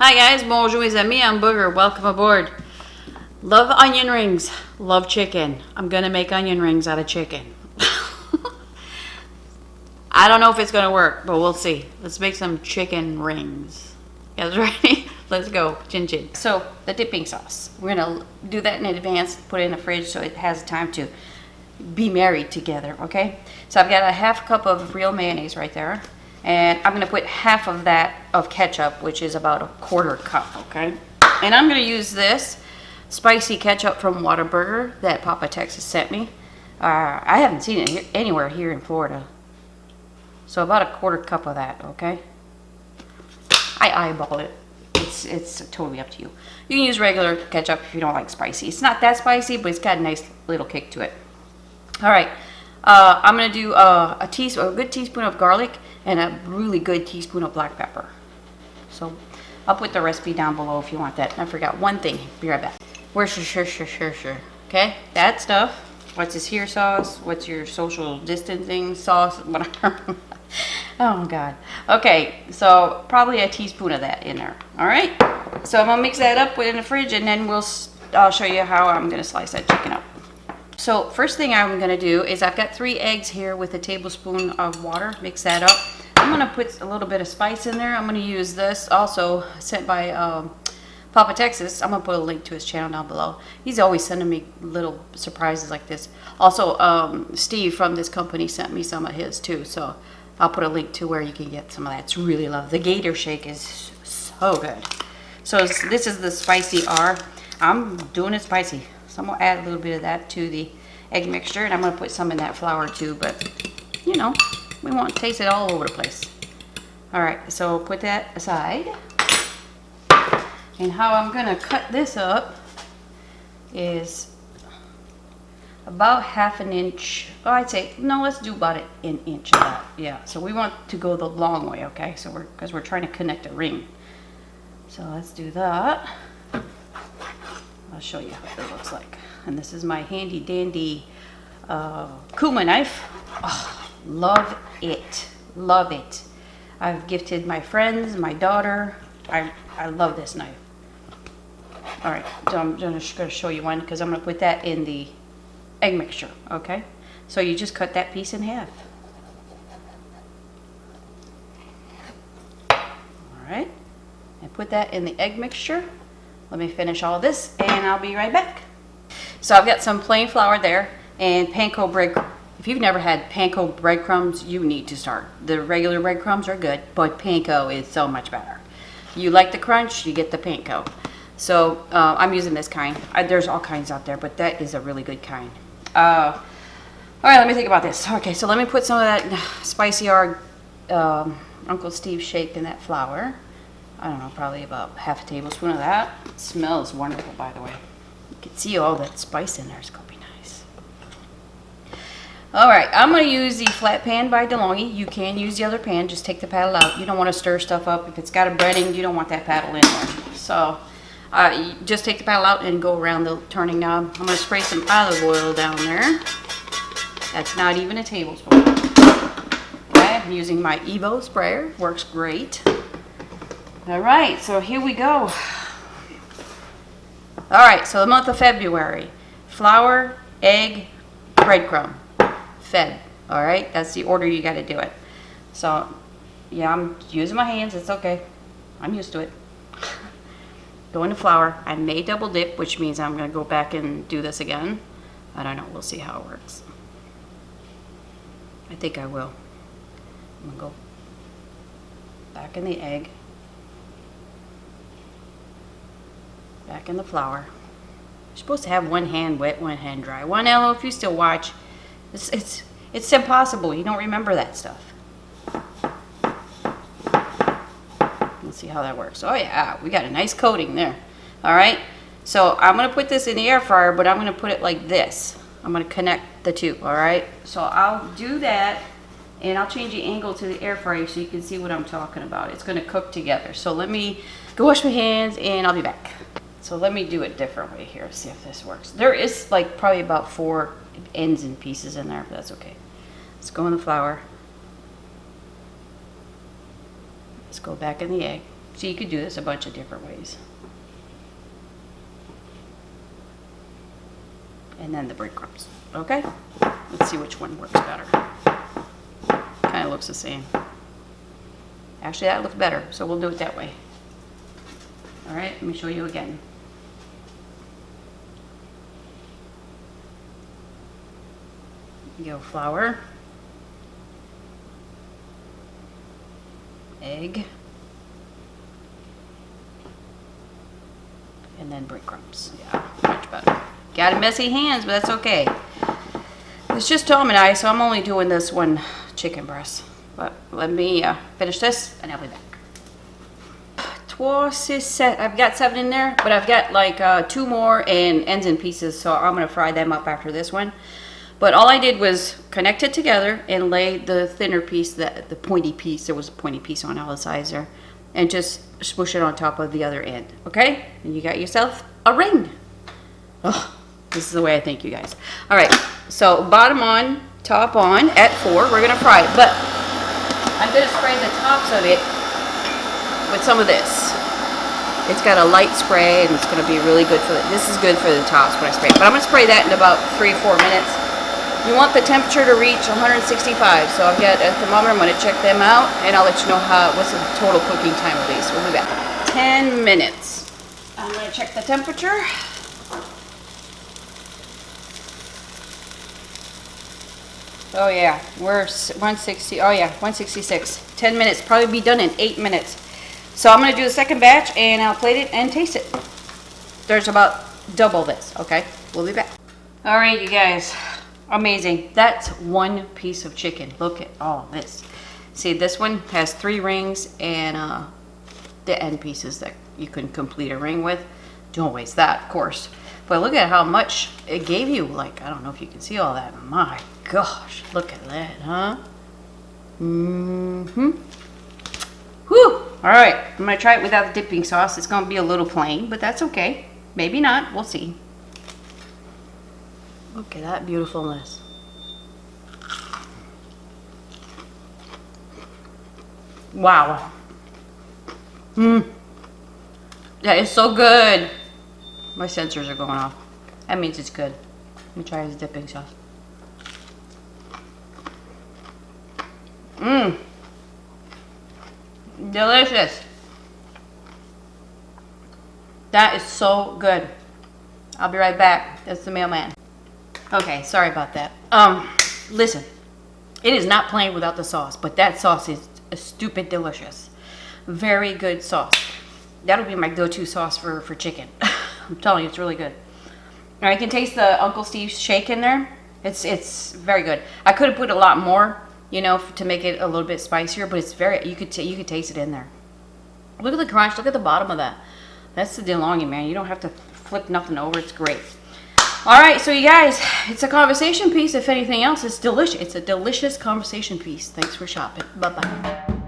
Hi guys, bonjour mes amis, I'm Booger. Welcome aboard. Love onion rings, love chicken. I'm gonna make onion rings out of chicken. I don't know if it's gonna work, but we'll see. Let's make some chicken rings. You guys ready? Let's go. Chin chin. So the dipping sauce, we're gonna do that in advance, put it in the fridge so it has time to be married together, okay? So I've got a half cup of real mayonnaise right there. And I'm going to put half of that of ketchup, which is about a quarter cup, okay? And I'm going to use this spicy ketchup from Whataburger that Papa Texas sent me. I haven't seen it anywhere here in Florida. So about a quarter cup of that, okay? I eyeball it. It's totally up to you. You can use regular ketchup if you don't like spicy. It's not that spicy, but it's got a nice little kick to it. All right. I'm going to do a good teaspoon of garlic and a really good teaspoon of black pepper. So I'll put the recipe down below if you want that. I forgot one thing. Be right back. Worcestershire. Okay, that stuff. What's this here sauce? What's your social distancing sauce? Whatever. Oh God. Okay, so probably a teaspoon of that in there. All right. So I'm gonna mix that up in the fridge, and then I'll show you how I'm gonna slice that chicken up. So first thing I'm going to do is I've got 3 eggs here with a tablespoon of water. Mix that up. I'm going to put a little bit of spice in there. I'm going to use this also sent by Papa Texas. I'm going to put a link to his channel down below. He's always sending me little surprises like this. Also, Steve from this company sent me some of his too. So I'll put a link to where you can get some of that. It's really lovely. The Gator Shake is so good. So this is the SpicyR. I'm doing it spicy. So I'm going to add a little bit of that to the egg mixture, and I'm going to put some in that flour too, but you know, we want to taste it all over the place. All right, so put that aside. And how I'm going to cut this up is about ½ an inch. Oh, I'd say, no, let's do about an inch of that. Yeah, so we want to go the long way, okay? So because we're trying to connect a ring. So let's do that. I'll show you what it looks like. And this is my handy dandy Kuma knife. Oh, love it. Love it. I've gifted my friends, my daughter. I love this knife. All right, so I'm just going to show you one because I'm going to put that in the egg mixture, okay? So you just cut that piece in half. All right, and put that in the egg mixture. Let me finish all this and I'll be right back. So I've got some plain flour there and Panko bread. If you've never had Panko breadcrumbs, you need to start. The regular breadcrumbs are good, but Panko is so much better. You like the crunch, you get the Panko. So I'm using this kind. There's all kinds out there, but that is a really good kind. All right, let me think about this. Okay, so let me put some of that SpicyR Uncle Steve shake in that flour. I don't know, probably about ½ a tablespoon of that. It smells wonderful, by the way. You can see all that spice in there. It's going to be nice. All right, I'm going to use the flat pan by DeLonghi. You can use the other pan. Just take the paddle out. You don't want to stir stuff up. If it's got a breading, you don't want that paddle in there. So you just take the paddle out and go around the turning knob. I'm going to spray some olive oil down there. That's not even a tablespoon. Okay, I'm using my Evo sprayer. Works great. All right, so here we go. All right, so the month of February, flour, egg, breadcrumb, fed. All right, that's the order you got to do it. So, yeah, I'm using my hands. It's okay. I'm used to it. Go into flour. I may double dip, which means I'm going to go back and do this again. I don't know. We'll see how it works. I think I will. I'm going to go back in the egg. Back in the flour. You're supposed to have one hand wet, one hand dry. One Elo, if you still watch, it's impossible. You don't remember that stuff. Let's see how that works. Oh yeah, we got a nice coating there. All right, so I'm gonna put this in the air fryer, but I'm gonna put it like this. I'm gonna connect the two. All right, so I'll do that, and I'll change the angle to the air fryer so you can see what I'm talking about. It's gonna cook together. So let me go wash my hands, and I'll be back. So let me do it different way here, see if this works. There is like probably about 4 ends and pieces in there, but that's okay. Let's go in the flour. Let's go back in the egg. So you could do this a bunch of different ways. And then the breadcrumbs. Okay? Let's see which one works better. Kind of looks the same. Actually, that looks better, so we'll do it that way. All right, let me show you again. Go flour, egg, and then breadcrumbs. Yeah, much better. Got messy hands, but that's okay. It's just Tom and I, so I'm only doing this one chicken breast. But let me finish this, and I'll be back. Twice is set. I've got 7 in there, but I've got like 2 more and ends and pieces, so I'm gonna fry them up after this one. But all I did was connect it together and lay the thinner piece, the pointy piece, there was a pointy piece on all the sides there, and just smoosh it on top of the other end, okay? And you got yourself a ring. Oh, this is the way I think, you guys. All right, so bottom on, top on at 4, we're gonna fry it, but I'm gonna spray the tops of it with some of this. It's got a light spray and it's gonna be really good for this is good for the tops when I spray it, but I'm gonna spray that in about 3-4 minutes. You want the temperature to reach 165, so I've got a thermometer. I'm going to check them out, and I'll let you know what's the total cooking time of these. We'll be back. 10 minutes. I'm going to check the temperature. Oh yeah, we're 160. Oh yeah, 166. 10 minutes. Probably be done in 8 minutes. So I'm going to do the second batch, and I'll plate it and taste it. There's about double this. Okay, we'll be back. All right, you guys. Amazing. That's one piece of chicken. Look at all this. See, this one has 3 rings and the end pieces that you can complete a ring with. Don't waste that, of course. But look at how much it gave you. Like, I don't know if you can see all that. My gosh, look at that, huh? Mm-hmm. Whew. All right, I'm going to try it without the dipping sauce. It's going to be a little plain, but that's okay. Maybe not. We'll see. Look at that beautifulness. Wow. That is so good. My sensors are going off. That means it's good. Let me try his dipping sauce. Delicious. That is so good. I'll be right back. That's the mailman. Okay, sorry about that. Listen, it is not plain without the sauce, but that sauce is stupid delicious. Very good sauce. That'll be my go-to sauce for chicken. I'm telling you, it's really good. Now I can taste the Uncle Steve's shake in there. It's very good. I could have put a lot more, you know, to make it a little bit spicier, but it's very, you could taste it in there. Look at the crunch. Look at the bottom of that. That's the DeLonghi, man. You don't have to flip nothing over. It's great. All right, so you guys, it's a conversation piece. If anything else, it's delicious. It's a delicious conversation piece. Thanks for shopping. Bye-bye.